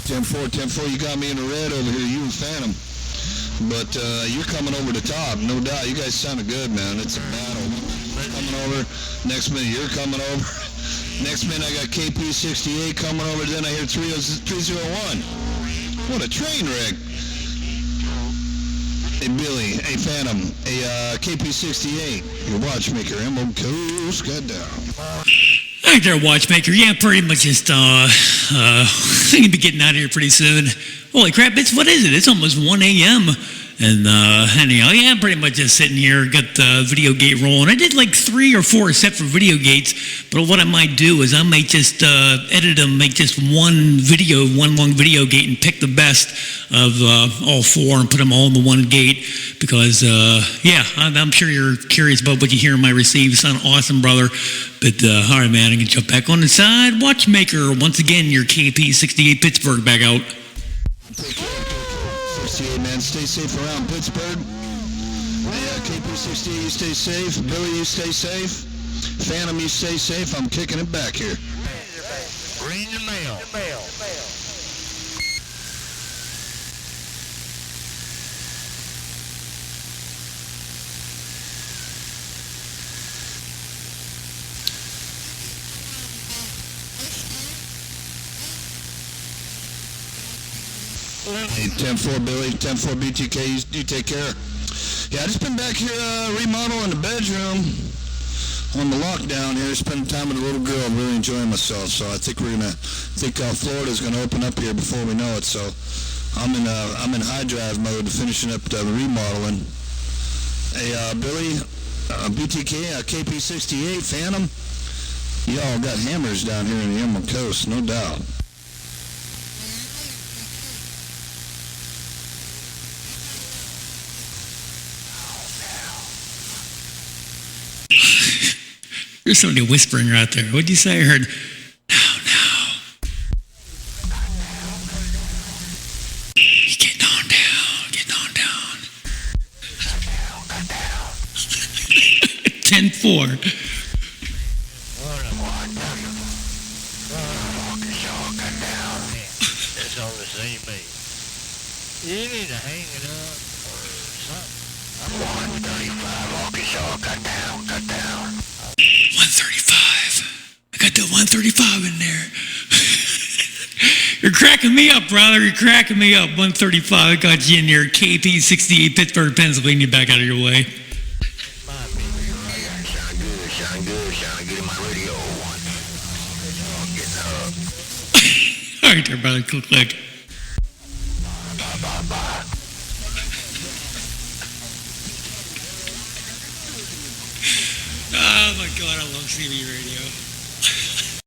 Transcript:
10-4, 10-4, you got me in the red over here, you and Phantom. But you're coming over the top, no doubt. You guys sounded good, man. It's a battle. You're coming over. Next minute, you're coming over. Next minute, I got KP68 coming over. Then I hear 301. What a train wreck. Hey, Billy. Hey, Phantom. Hey, KP68. Your Watchmaker. Emerald Coast. Got down. Alright there, Watchmaker. Yeah, pretty much just, I'm gonna be getting out of here pretty soon. Holy crap, what is it? It's almost 1 a.m. And, anyhow, yeah, I'm pretty much just sitting here, got the video gate rolling. I did like 3 or 4 except for video gates, but what I might do is I might just edit them, make just one long video gate, and pick the best of all 4 and put them all in the one gate, because, yeah, I'm sure you're curious about what you hear in my receive. Sound awesome, brother. But, all right, man, I can jump back on the side. Watchmaker, once again, your KP68 Pittsburgh back out. 68, man. Stay safe around Pittsburgh. KP68, you stay safe. Billy, you stay safe. Phantom, you stay safe. I'm kicking it back here. Bring the mail. Hey, 10-4, Billy. 10-4, BTK. You take care. Yeah, I just been back here remodeling the bedroom on the lockdown here, spending time with a little girl. I'm really enjoying myself. So I think Florida's gonna open up here before we know it. So I'm in high drive mode, finishing up the remodeling. Hey, Billy, BTK, KP68, Phantom. Y'all got hammers down here in the Emerald Coast, no doubt. There's somebody whispering right there. What'd you say? I heard, now. Getting on down. 10-4. That's all the same me. You need to hang it up or something. 135 Arkansas, cut down. 135. I got that 135 in there. You're cracking me up, brother. You're cracking me up. 135. I got you in there. KP68, Pittsburgh, Pennsylvania, back out of your way. Sound good in my radio. Getting up. All right there, brother. Click. Bye. Oh my God, I love CB radio.